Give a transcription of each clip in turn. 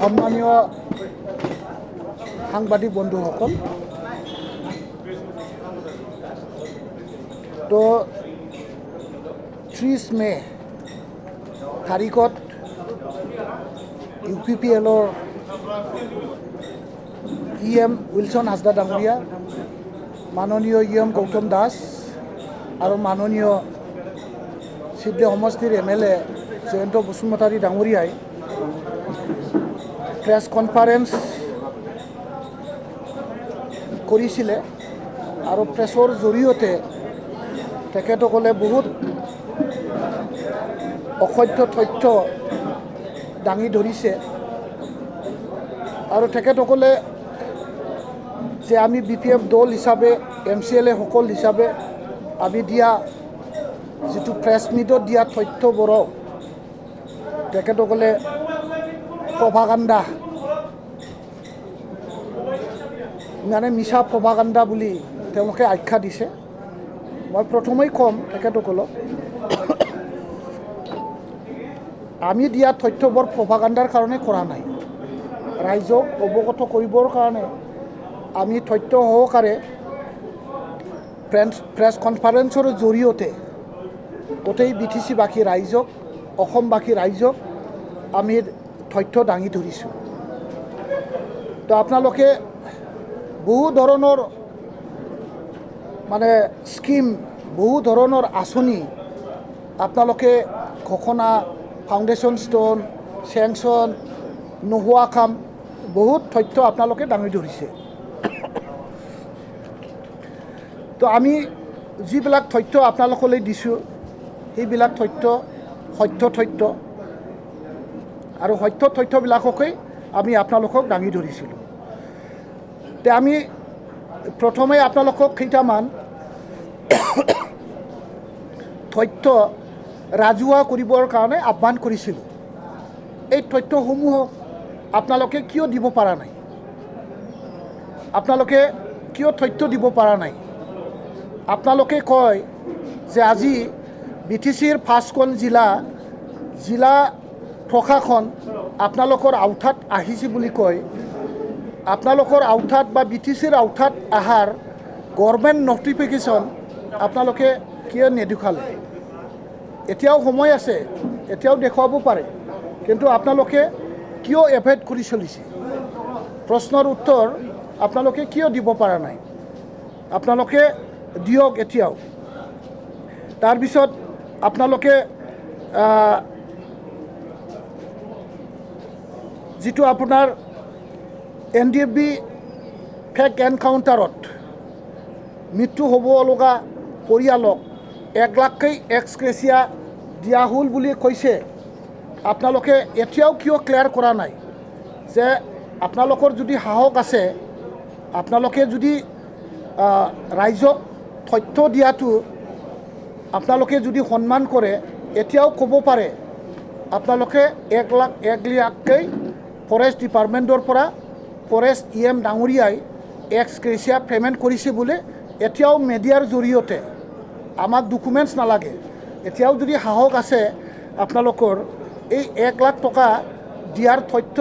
সম্মানীয় সাংবাদিক বন্ধুসকল, তো 30 মে তাৰিখত UPPLৰ EM উইলছন হাজদা ডাঙৰীয়া, মাননীয় EM গৌতম দাস আৰু মাননীয় সিদ্ধি সমষ্টিৰ MLA জয়ন্ত বসুমতাৰী ডাঙৰীয়াই প্ৰেছ কনফাৰেন্স কৰিছিলে আৰু প্ৰেছৰ জৰিয়তে তেখেতসকলে বহুত অসত্য তথ্য দাঙি ধৰিছে আৰু তেখেতসকলে যে আমি BPF দল হিচাপে MCLA সকল হিচাপে আমি দিয়া যিটো প্ৰেছ মিটত দিয়া তথ্যবোৰক তেখেতসকলে প্ৰভাগাণ্ডা মানে মিছা প্ৰভাগাণ্ডা বুলি তেওঁলোকে আখ্যা দিছে। মই প্ৰথমেই ক'ম তেখেতসকলক আমি দিয়া তথ্যবোৰ প্ৰভাগাণ্ডাৰ কাৰণে কৰা নাই, ৰাইজক অৱগত কৰিবৰ কাৰণে আমি তথ্য সহকাৰে প্ৰেছ কনফাৰেন্সৰ জৰিয়তে গোটেই BTC-বাসী ৰাইজক, অসমবাসী ৰাইজক আমি তথ্য দাঙি ধৰিছোঁ। তো আপোনালোকে বহু ধৰণৰ মানে স্কিম, বহু ধৰণৰ আঁচনি আপোনালোকে ঘোষণা, ফাউণ্ডেশ্যন ষ্টোন, চেংচন নোহোৱা কাম বহুত তথ্য আপোনালোকে দাঙি ধৰিছে। তো আমি যিবিলাক তথ্য আপোনালোকলৈ দিছোঁ সেইবিলাক তথ্য সত্য তথ্য আৰু সত্য তথ্যবিলাককেই আমি আপোনালোকক দাঙি ধৰিছিলোঁ। তে আমি প্ৰথমে আপোনালোকক কেইটামান তথ্য ৰাজহুৱা কৰিবৰ কাৰণে আহ্বান কৰিছিলোঁ। এই তথ্যসমূহক আপোনালোকে কিয় দিব পৰা নাই? আপোনালোকে কিয় তথ্য দিব পৰা নাই? আপোনালোকে কয় যে আজি BTCৰ 5খন জিলা প্ৰশাসন আপোনালোকৰ আওতাত আহিছে বুলি কয়। আপোনালোকৰ আওতাত বা BTCৰ আওতাত অহাৰ গভৰ্ণমেণ্ট নটিফিকেশ্যন আপোনালোকে কিয় নেদেখালে? এতিয়াও সময় আছে, এতিয়াও দেখুৱাব পাৰে, কিন্তু আপোনালোকে কিয় এভইড কৰি চলিছে? প্ৰশ্নৰ উত্তৰ আপোনালোকে কিয় দিব পৰা নাই? আপোনালোকে দিয়ক এতিয়াও। তাৰপিছত আপোনালোকে যিটো আপোনাৰ NDFB ফেক এনকাউণ্টাৰত মৃত্যু হ'ব লগা পৰিয়ালক 1 লাখকৈ এক্সগ্ৰেচিয়া দিয়া হ'ল বুলি কৈছে, আপোনালোকে এতিয়াও কিয় ক্লিয়াৰ কৰা নাই? যে আপোনালোকৰ যদি সাহস আছে, আপোনালোকে যদি ৰাইজক তথ্য দিয়াটো আপোনালোকে যদি সন্মান কৰে, এতিয়াও ক'ব পাৰে আপোনালোকে 1 লাখকৈ ফৰেষ্ট ডিপাৰ্টমেণ্টৰ পৰা ফৰেষ্ট EM ডাঙৰীয়াই এক্সগ্ৰেচিয়া পে'মেণ্ট কৰিছে বুলি এতিয়াও মিডিয়াৰ জৰিয়তে, আমাক ডকুমেণ্টছ নালাগে, এতিয়াও যদি সাহস আছে আপোনালোকৰ এই 1 লাখ টকা দিয়াৰ তথ্য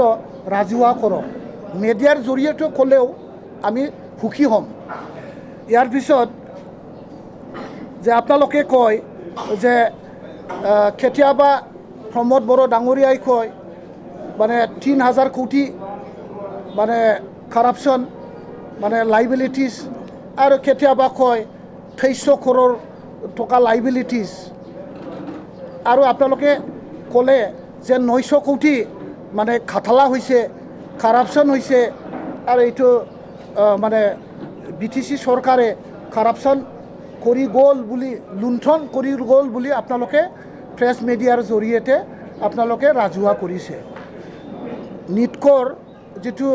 ৰাজহুৱা কৰক। মিডিয়াৰ জৰিয়তে ক'লেও আমি সুখী হ'ম। ইয়াৰ পিছত যে আপোনালোকে কয় যে কেতিয়াবা প্ৰমোদ বড়ো ডাঙৰীয়াই কয় মানে 3000 কোটি মানে কাৰাপশ্যন মানে লাইবিলিটিছ, আৰু কেতিয়াবা কয় 2300 কৰোৰ টকা লাইবিলিটিছ, আৰু আপোনালোকে ক'লে যে 900 কোটি মানে ঘাটালা হৈছে, কাৰাপশ্যন হৈছে, আৰু এইটো মানে BTC চৰকাৰে কাৰাপশ্যন কৰি গ'ল বুলি, লুণ্ঠন কৰি গ'ল বুলি আপোনালোকে প্ৰেছ মিডিয়াৰ জৰিয়তে আপোনালোকে ৰাজহুৱা কৰিছে। নিটকৰ যিটো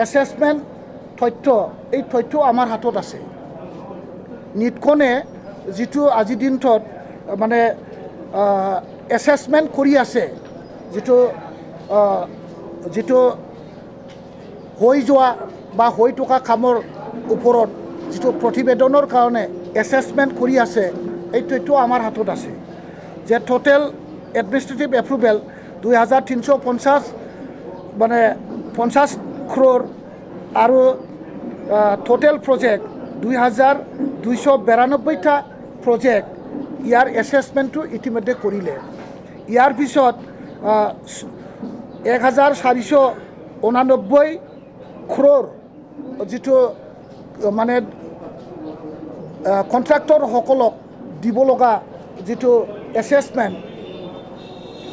এছেছমেণ্ট তথ্য, এই তথ্য আমাৰ হাতত আছে। নিটকনে যিটো আজিৰ দিনটোত মানে এছেছমেণ্ট কৰি আছে, যিটো হৈ যোৱা বা হৈ থকা কামৰ ওপৰত যিটো প্ৰতিবেদনৰ কাৰণে এছেছমেণ্ট কৰি আছে, এই তথ্য আমাৰ হাতত আছে যে টোটেল এডমিনিষ্ট্ৰেটিভ এপ্ৰুভেল 2350 মানে 50 crore আৰু টোটেল প্ৰজেক্ট 2292টা প্ৰজেক্ট ইয়াৰ এছেছমেণ্টটো ইতিমধ্যে কৰিলে ইয়াৰ পিছত 1489 crore যেটো মানে কন্ট্ৰাক্টৰসকলক দিব লগা যেটো এছেছমেণ্ট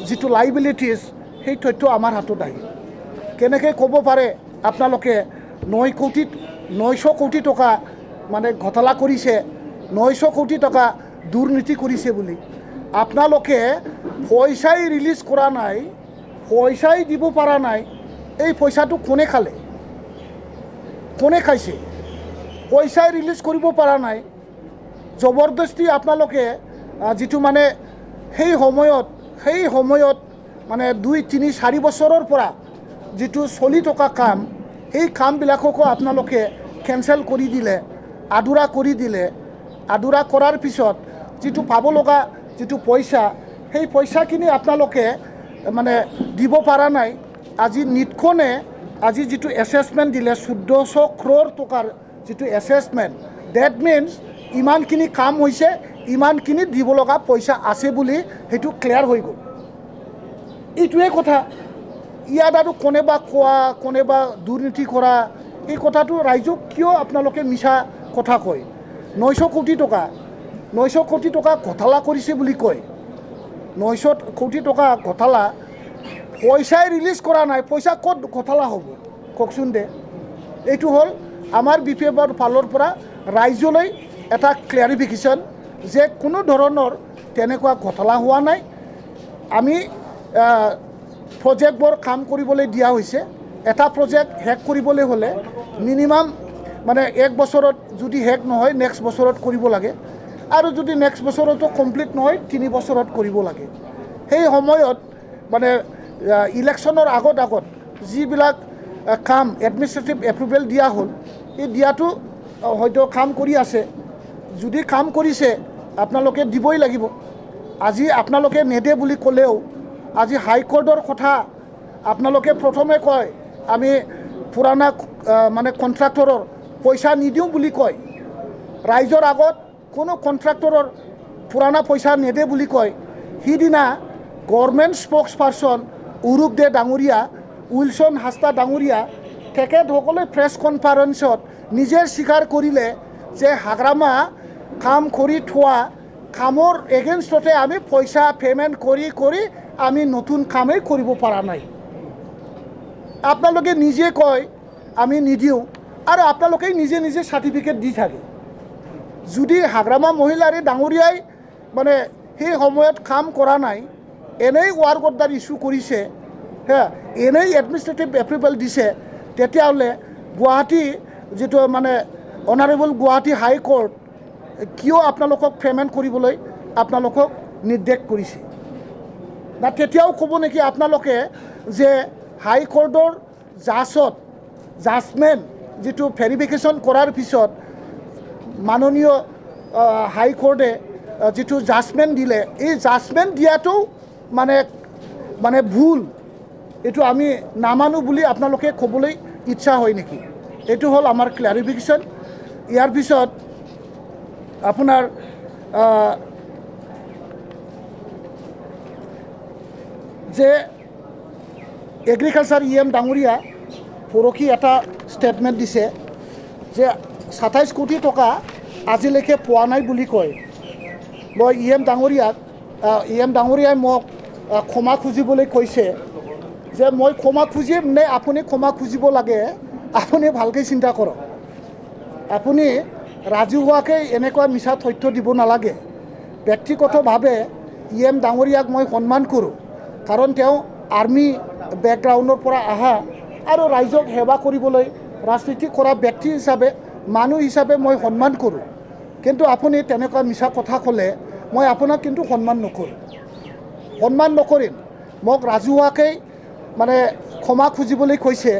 যেটো লাইবিলিটিজ সেই তথ্য আমাৰ হাতত আহি কেনেকৈ ক'ব পাৰে আপোনালোকে 900 কোটি টকা মানে ঘটলা কৰিছে 900 কোটি টকা দুৰ্নীতি কৰিছে বুলি আপোনালোকে পইচাই ৰিলিজ কৰা নাই পইচাই দিব পৰা নাই এই পইচাটো কোনে খালে কোনে খাইছে পইচাই ৰিলিজ কৰিব পৰা নাই জবৰদস্তি আপোনালোকে যেটো মানে সেই সময়ত মানে 2-3-4 বছৰৰ পৰা যেটো চলি থকা কাম এই কামবিলাককো আপোনালোকে কেনসেল কৰি দিলে আধুৰা কৰি দিলে আধুৰা কৰাৰ পিছত যেটো পাব লগা যেটো পইচা সেই পইচাখিনি আপোনালোকে মানে দিব পৰা নাই আজি নিটখনে আজি যেটো এছেছমেণ্ট দিলে 1400 crore টকাৰ যেটো এছেছমেণ্ট দ্যাট মিন্স ইমানখিনি কাম হৈছে ইমানখিনি দিব লগা পইচা আছে বুলি হেতু ক্লিয়াৰ হৈ গ'ল এইটোৱে কথা ইয়াত আৰু কোনেবা কোৱা কোনেবা দুৰ্নীতি কৰা এই কথাটো ৰাইজক কিয় আপোনালোকে মিছা কথা কয় 900 কোটি টকা ঘটলা কৰিছে বুলি কয় 900 কোটি টকা ঘটলা পইচাই ৰিলিজ কৰা নাই পইচা ক'ত ঘটলা হ'ব কওকচোন দে এইটো হ'ল আমাৰ বিপিএফৰ ফালৰ পৰা ৰাইজলৈ এটা ক্লিয়াৰিফিকেশ্যন যে কোনো ধৰণৰ তেনেকুৱা ঘটলা হোৱা নাই আমি প্ৰজেক্টবোৰ কাম কৰিবলৈ দিয়া হৈছে এটা প্ৰজেক্ট হেক কৰিবলৈ হ'লে মিনিমাম মানে 1 বছৰত যদি হেক নহয় নেক্সট বছৰত কৰিব লাগে আৰু যদি নেক্সট বছৰতো কমপ্লিট নহয় 3 বছৰত কৰিব লাগে সেই সময়ত মানে ইলেকশ্যনৰ আগত যিবিলাক কাম এডমিনিষ্ট্ৰেটিভ এপ্ৰুভেল দিয়া হ'ল এই দিয়াটো হয়তো কাম কৰি আছে যদি কাম কৰিছে আপোনালোকে দিবই লাগিব আজি আপোনালোকে নেদে বুলি ক'লেও আজি হাইকোৰ্টৰ কথা আপোনালোকে প্ৰথমে কয় আমি পুৰাণা মানে কন্ট্ৰাক্টৰৰ পইচা নিদিওঁ বুলি কয় ৰাইজৰ আগত কোনো কন্ট্ৰাক্টৰৰ পুৰাণা পইচা নেদে বুলি কয় সিদিনা গভৰ্ণমেণ্ট স্পোক্স পাৰ্চন উৰুপ দে ডাঙৰীয়া উইলছন হাস্তা ডাঙৰীয়া তেখেতসকলে প্ৰেছ কনফাৰেন্সত নিজে স্বীকাৰ কৰিলে যে হাগ্ৰামা কাম কৰি থোৱা কামৰ এগেইনষ্টতে আমি পইচা পেমেণ্ট কৰি আমি নতুন কামেই কৰিব পৰা নাই আপোনালোকে নিজে কয় আমি নিদিওঁ আৰু আপোনালোকে নিজে সাৰ্টিফিকেট দি থাকে যদি হাগ্ৰামা মহিলাৰে ডাঙৰীয়াই মানে সেই সময়ত কাম কৰা নাই এনেই ৱাৰ্ক অৰ্ডাৰ ইস্যু কৰিছে হ্যাঁ এনেই এডমিনিষ্ট্ৰেটিভ এপ্ৰুভেল দিছে তেতিয়াহ'লে গুৱাহাটী যেটো মানে অনাৰেবল গুৱাহাটী হাইকোৰ্ট কিয় আপোনালোকক পেমেণ্ট কৰিবলৈ আপোনালোকক নিৰ্দেশ কৰিছে না তেতিয়াও ক'ব নেকি আপোনালোকে যে হাইকোৰ্টৰ জাজমেণ্ট যেটো ভেৰিফিকেশ্যন কৰাৰ পিছত মাননীয় হাইকোৰ্টে যেটো জাজমেণ্ট দিলে এই জাজমেণ্ট দিয়াটো মানে ভুল এইটো আমি নামানো বুলি আপোনালোকে ক'বলৈ ইচ্ছা হয় নেকি এইটো হ'ল আমাৰ ক্লাৰিফিকেশ্যন ইয়াৰ পিছত আপোনাৰ যে এগ্ৰিকালচাৰ ডাঙৰীয়া পৰহি এটা ষ্টেটমেণ্ট দিছে যে 27 কোটি টকা আজিলৈকে পোৱা নাই বুলি কয় মই ডাঙৰীয়াই মোক ক্ষমা খুজিবলৈ কৈছে যে মই ক্ষমা খুজিম নে আপুনি ক্ষমা খুজিব লাগে আপুনি ভালকৈ চিন্তা কৰক আপুনি ৰাজহুৱাকৈ এনেকুৱা মিছা তথ্য দিব নালাগে ব্যক্তিগতভাৱে ডাঙৰীয়াক মই সন্মান কৰোঁ কাৰণ তেওঁ আৰ্মি বেকগ্ৰাউণ্ডৰ পৰা আহা আৰু ৰাইজক সেৱা কৰিবলৈ ৰাজনীতি কৰা ব্যক্তি হিচাপে মানুহ হিচাপে মই সন্মান কৰোঁ কিন্তু আপুনি তেনেকুৱা মিছা কথা ক'লে মই আপোনাক কিন্তু সন্মান নকৰিম মোক ৰাজহুৱাকৈ মানে ক্ষমা খুজিবলৈ কৈছে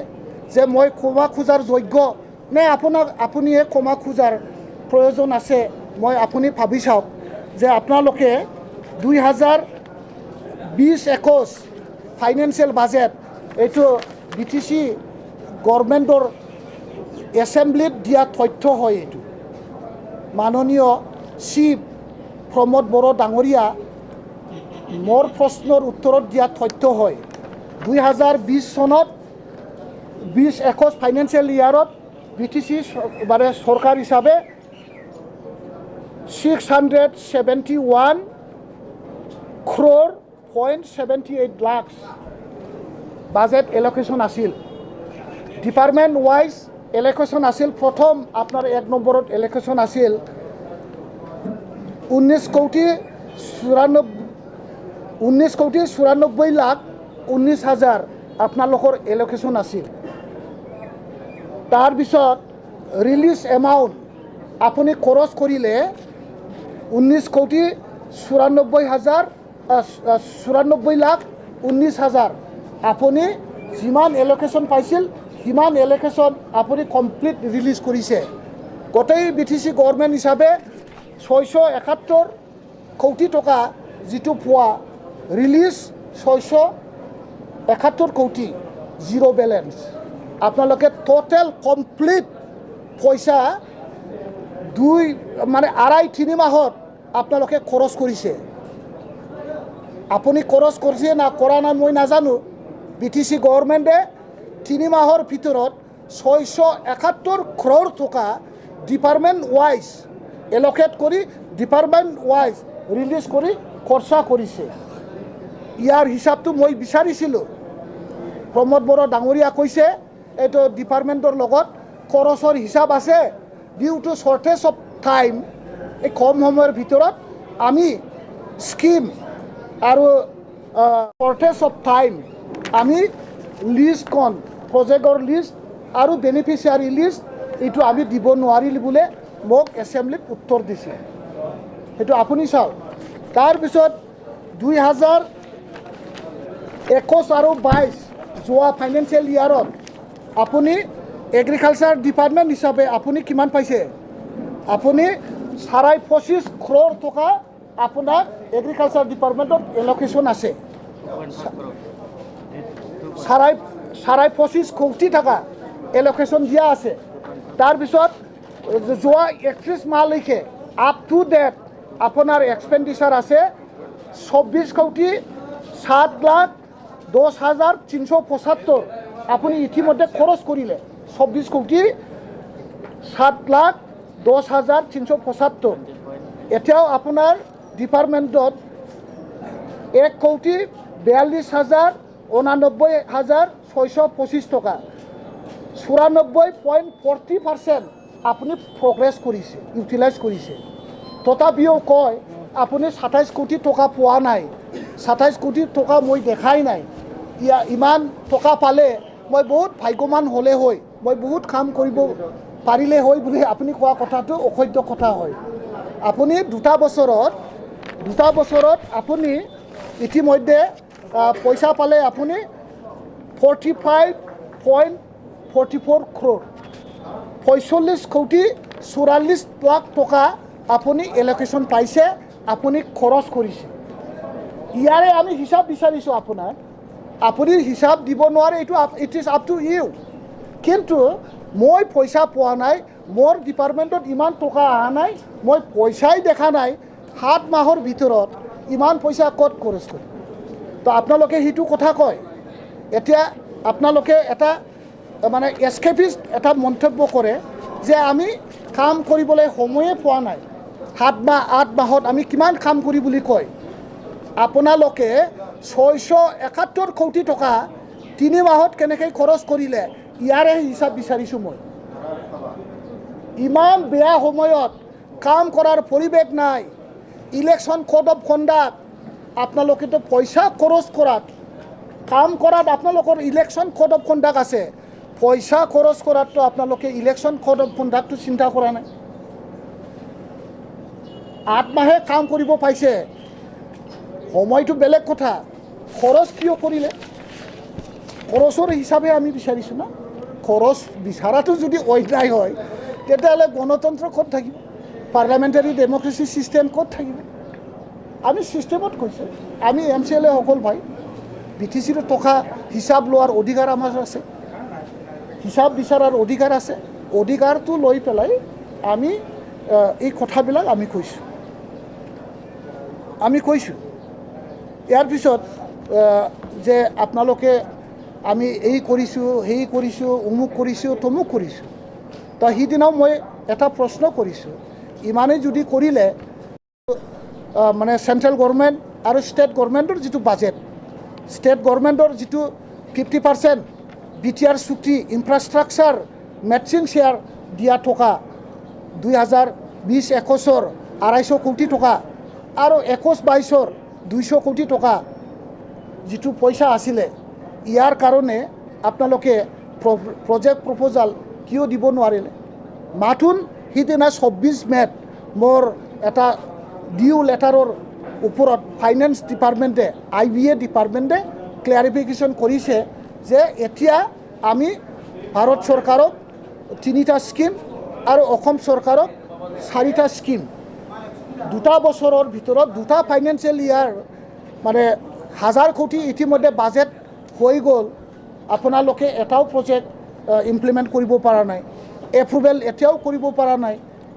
যে মই ক্ষমা খোজাৰ যোগ্য নে আপুনিয়ে ক্ষমা খোজাৰ প্ৰয়োজন আছে মই আপুনি ভাবি চাওক যে আপোনালোকে 2020-21 ফাইনেন্সিয়েল বাজেট এইটো BTC গভৰ্ণমেণ্টৰ এছেম্বলিত দিয়া তথ্য হয় এইটো মাননীয় চিফ প্ৰমোদ বড়ো ডাঙৰীয়া মোৰ প্ৰশ্নৰ উত্তৰত দিয়া তথ্য হয় 2020 চনত 2021 ফাইনেন্সিয়েল ইয়াৰত BTC মানে চৰকাৰ হিচাপে 671 crore 0.78 lakhs বাজেট এলোকেশন আছিল ডিপার্টমেন্ট ওয়াইজ এলোকেশন আছিল প্রথম আপনার 1 নম্বরত এলোকেশন আছিল 19 কোটি 94 লাখ 19,000 আপনার এলোকেশন আছিল তার পিছত রিলিজ এমাউন্ট আপনি খরচ করিলে 19 কোটি 94 লাখ 19,000 আপনি যিমান এলোকেশন পাইছিল হিমান এলোকেশন আপনি কমপ্লিট রিলিজ করিছে গোটেই BTC গভর্নমেন্ট হিসাবে 671 কোটি টাকা যেটো পোৱা রিলিজ 671 কোটি জিরো ব্যালেন্স আপনালোকে টোটাল কমপ্লিট পয়সা 2.5-3 মাহত আপনালোকে খরচ করিছে আপনি খরচ করছে না করা না মই নাজানো BTC গভর্নমেন্টে 3 মাহৰ ভিতৰত 671 crore টাকা ডিপাৰ্টমেন্ট ওয়াইজ এলোকেট কৰি ডিপাৰ্টমেন্ট ওয়াইজ ৰিলিজ কৰি খৰচা কৰিছে ইয়াৰ হিসাবটো মই বিচাৰিছিলো প্ৰমোদ বড়ো ডাঙৰীয়া কৈছে এটো ডিপাৰ্টমেন্টৰ লগত খৰচৰ হিসাব আছে ডিউ টু শৰ্টেজ অফ টাইম এই কম সময়ৰ ভিতৰত আমি স্কিম আৰু শৰ্টেজ অফ টাইম আমি লিষ্ট কোন প্ৰজেক্টৰ লিষ্ট আৰু বেনিফিচিয়াৰি লিষ্ট এইটো আমি দিব নোৱাৰিল বুলে মোক এছেম্বলিত উত্তৰ দিছে সেইটো আপুনি চাও তাৰ পিছত 2021 আৰু 22 যোৱা ফাইনেন্সিয়েল ইয়াৰত আপুনি এগ্রিকালচার ডিপার্টমেন্ট হিসাবে আপনি কিমান পাইছে আপনি 25 crore টাকা আপনার এগ্রিকালচার ডিপার্টমেন্টত এলোকেশন আছে 25 কোটি টাকা এলোকেশন দিয়া আছে তার পিছত যোৱা 31 মাহলৈকে আপ টু ডেট আপনার এক্সপেন্ডিচার আছে 24 কোটি 7,10,375 আপনি ইতিমধ্যে খরচ করিলে 24 কোটি 7,10,375 এতিয়াও আপনার ডিপার্টমেন্টত 1 কোটি 42,89,625 টাকা 94.40% আপনি প্রগ্রেস করিছে ইউটিলাইজ করিছে তথাপিও কয় আপনি 27 কোটি টাকা পোৱা নাই 27 কোটি টাকা মই দেখাই নাই ইমান টাকা পালে মই বহুত ভাগ্যমান হলে হয় মই বহুত কাম কৰিব পাৰিলে হয় বুলি আপুনি কোৱা কথাটো অসত্য কথা হয় আপুনি দুটা বছৰত আপুনি ইতিমধ্যে পইচা পালে আপুনি 45.44 crore 45 কোটি 44 লাখ টাকা আপুনি এলোকেশন পাইছে আপুনি খৰচ কৰিছে ইয়াৰে আমি হিসাব বিচাৰিছো আপোনাৰ আপুনি হিসাব দিব নোৱাৰে এটো it is up to you কিন্তু মই পইচা পোৱা নাই মোৰ ডিপাৰ্টমেন্টত ইমান টাকা আহা নাই মই পইচাই দেখা নাই 7 মাহৰ ভিতৰত ইমান পইচা কত খৰচ কৰি তো আপোনালোকে হিটু কথা কয় এতিয়া আপোনালোকে এটা মানে এস্কেপিস্ট এটা মন্তব্য কৰে যে আমি কাম কৰিবলৈ সময়ে পোৱা নাই 7 বা 8 মাহত আমি কিমান কাম কৰি বুলি কয় আপোনালোকে 671 কোটি টাকা 3 মাহত কেনেকৈ খৰচ কৰিলে ইয়াৰে হিসাব বিচাৰিছো মই ইমান বেয়া সময়ত কাম কৰাৰ পৰিবেশ নাই ইলেকশন কোড অফ কন্ডাক্ট আপোনালোকে তো পইচা খৰচ কৰাত কাম কৰাত আপোনালোকৰ ইলেকশন কোড অফ কন্ডাক্ট আছে পইচা খৰচ কৰাত তো আপোনালোকে ইলেকশন কোড অফ কন্ডাক্টটো চিন্তা কৰা নাই 8 মাহে কাম কৰিব পাইছে সময়টো বেলেগ কথা খৰচ কিয় কৰিলে খৰচৰ হিসাবে আমি বিচাৰিছো না খৰচ বিচাৰাটো যদি অন্যায় হয় তেতিয়াহ'লে গণতন্ত্ৰ ক'ত থাকিব পাৰ্লামেণ্টাৰী ডেমক্ৰেসি সিস্টেম ক'ত থাকিব আমি সিস্টেমত কৈছে আমি MCLA সকল ভাই BTCৰ টকা হিচাপ লোৱাৰ অধিকাৰ আমাৰ আছে, হিচাপ বিচৰাৰ অধিকাৰ আছে। অধিকাৰটো লৈ পেলাই আমি এই কথাবিলাক আমি কৈছোঁ। ইয়াৰ পিছত যে আপোনালোকে আমি এই কৰিছোঁ, সেই কৰিছোঁ, অমুক কৰিছোঁ, তমুক কৰিছোঁ। তো সিদিনাও মই এটা প্ৰশ্ন কৰিছোঁ, ইমানেই যদি কৰিলে মানে চেণ্ট্ৰেল গভৰ্ণমেণ্ট আৰু ষ্টেট গভৰ্ণমেণ্টৰ যিটো বাজেট, ষ্টেট গভৰ্ণমেণ্টৰ যিটো 50% BTR চুক্তি ইনফ্ৰাষ্ট্ৰাকচাৰ মেটচিং শ্বেয়াৰ দিয়া টকা 2020-21 250 কোটি টকা আৰু 21-22 200 কোটি টকা যিটো পইচা আছিলে, ইয়াৰ কাৰণে আপোনালোকে প্ৰজেক্ট প্ৰপ'জাল কিয় দিব নোৱাৰিলে? মাথোন সিদিনা 24 মেত মোৰ এটা ডিউ লেটাৰৰ ওপৰত ফাইনেন্স ডিপাৰ্টমেণ্টে IBA ডিপাৰ্টমেণ্টে ক্লিয়াৰিফিকেশ্যন কৰিছে যে এতিয়া আমি ভাৰত চৰকাৰক 3টা স্কিম আৰু অসম চৰকাৰক 4টা স্কিম 2টা বছৰৰ ভিতৰত 2টা ফাইনেন্সিয়েল ইয়াৰ মানে 1000 কোটি ইতিমধ্যে বাজেট হৈ গ'ল। আপোনালোকে এটাও প্ৰজেক্ট ইমপ্লিমেণ্ট কৰিব পৰা নাই, এপ্ৰুভেল এতিয়াও কৰিব পৰা নাই।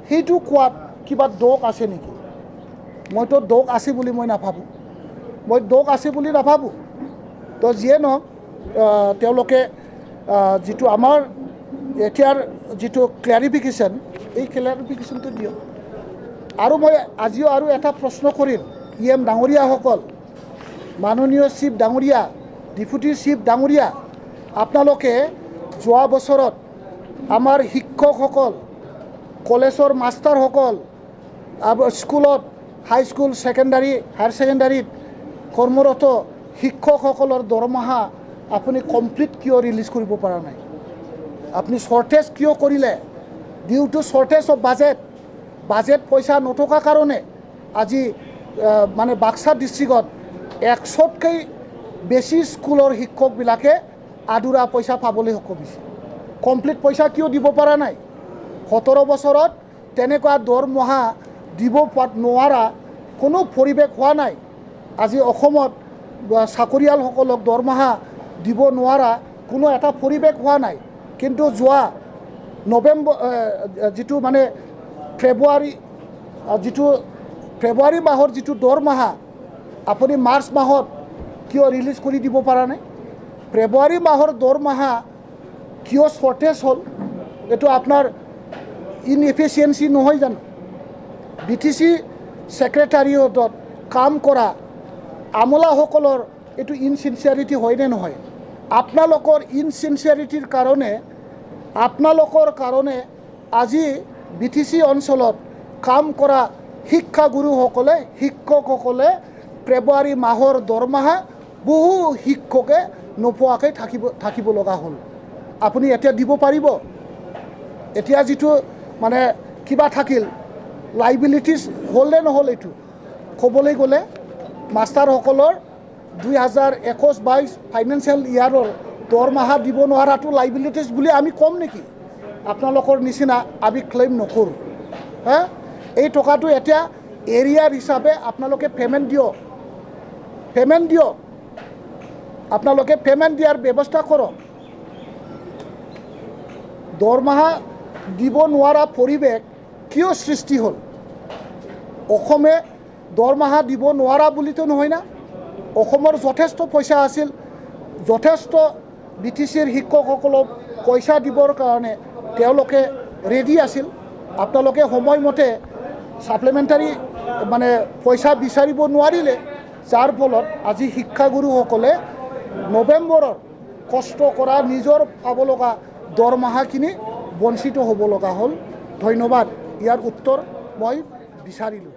সেইটো কোৱাত কিবা দোষ আছে নেকি? মইতো দোষ আছে বুলি মই নাভাবোঁ, তো যিয়ে নহওক তেওঁলোকে যিটো আমাৰ এতিয়াৰ যিটো ক্লিয়াৰিফিকেশ্যন, এই ক্লিয়াৰিফিকেশ্যনটো দিয়ক। আৰু মই আজিও আৰু এটা প্ৰশ্ন কৰিম, EM ডাঙৰীয়াসকল, মাননীয় চিফ ডাঙৰীয়া, ডেপুটি চিফ ডাঙৰীয়া, আপোনালোকে যোৱা বছৰত আমাৰ শিক্ষকসকল, কলেজৰ মাষ্টাৰসকল, স্কুলত হাইস্কুল, ছেকেণ্ডাৰী, হায়াৰ ছেকেণ্ডাৰীত কৰ্মৰত শিক্ষকসকলৰ দৰমহা আপুনি কমপ্লিট কিয় ৰিলিজ কৰিব পৰা নাই? আপুনি শ্বৰ্টেজ কিয় কৰিলে? Due to shortage of budget পইচা নথকাৰ কাৰণে আজি মানে বাক্সা ডিষ্ট্ৰিক্টত 100তকৈ বেছি স্কুলৰ শিক্ষকবিলাকে আধৰুৱা পইচা পাবলৈ সক্ষম হৈছে। কমপ্লিট পইচা কিয় দিব পৰা নাই? 17 বছৰত তেনেকুৱা দৰমহা দিব নোৱাৰা কোনো পৰিৱেশ হোৱা নাই। আজি অসমত চাকৰিয়ালসকলক দৰমহা দিব নোৱাৰা কোনো এটা পৰিৱেশ হোৱা নাই। কিন্তু যোৱা নৱেম্বৰ যিটো মানে ফেব্ৰুৱাৰী মাহৰ যিটো দৰমহা আপুনি মাৰ্চ মাহত কিয় ৰিলিজ কৰি দিব পৰা নাই? ফেব্ৰুৱাৰী মাহৰ দৰমহা কিয় শ্বৰ্টেজ হ'ল? এইটো আপোনাৰ ইনএফিচিয়েঞ্চি নহয় জানো? BTC ছেক্ৰেটাৰিয়েটত কাম কৰা আমলাসকলৰ এইটো ইনচিনচিয়াৰিটি হয়নে নহয়? আপোনালোকৰ ইনচিনচিয়াৰিটিৰ কাৰণে আজি BTC অঞ্চলত কাম কৰা শিক্ষকসকলে ফেব্ৰুৱাৰী মাহৰ দৰমহা বহু শিক্ষকে নোপোৱাকৈ থাকিব লগা হ'ল। আপুনি এতিয়া দিব পাৰিব? এতিয়া যিটো মানে কিবা থাকিল লাইবিলিটিছ হ'ল নে নহ'ল? এইটো ক'বলৈ গ'লে মাষ্টাৰসকলৰ 2021-22 ফাইনেন্সিয়েল ইয়াৰৰ দৰমহা দিব নোৱাৰাটো লাইবিলিটিছ বুলি আমি ক'ম নেকি? আপোনালোকৰ নিচিনা আমি ক্লেইম নকৰোঁ। এই টকাটো এতিয়া এৰিয়াৰ হিচাপে আপোনালোকে পে'মেণ্ট দিয়ক। আপোনালোকে পে'মেণ্ট দিয়াৰ ব্যৱস্থা কৰক। দৰমহা দিব নোৱাৰা পৰিৱেশ কিয় সৃষ্টি হ'ল? অসমে দৰমহা দিব নোৱাৰা বুলিতো নহয় না। অসমৰ যথেষ্ট পইচা আছিল, যথেষ্ট BTCৰ শিক্ষকসকলক পইচা দিবৰ কাৰণে তেওঁলোকে ৰেডি আছিল। আপোনালোকে সময়মতে ছাপ্লিমেণ্টাৰী মানে পইচা বিচাৰিব নোৱাৰিলে, যাৰ ফলত আজি শিক্ষাগুৰুসকলে নৱেম্বৰৰ কষ্ট কৰা নিজৰ পাব লগা দৰমহাখিনি বঞ্চিত হ'ব লগা হ'ল। ধন্যবাদ। ইয়াৰ উত্তৰ মই বিচাৰিলোঁ।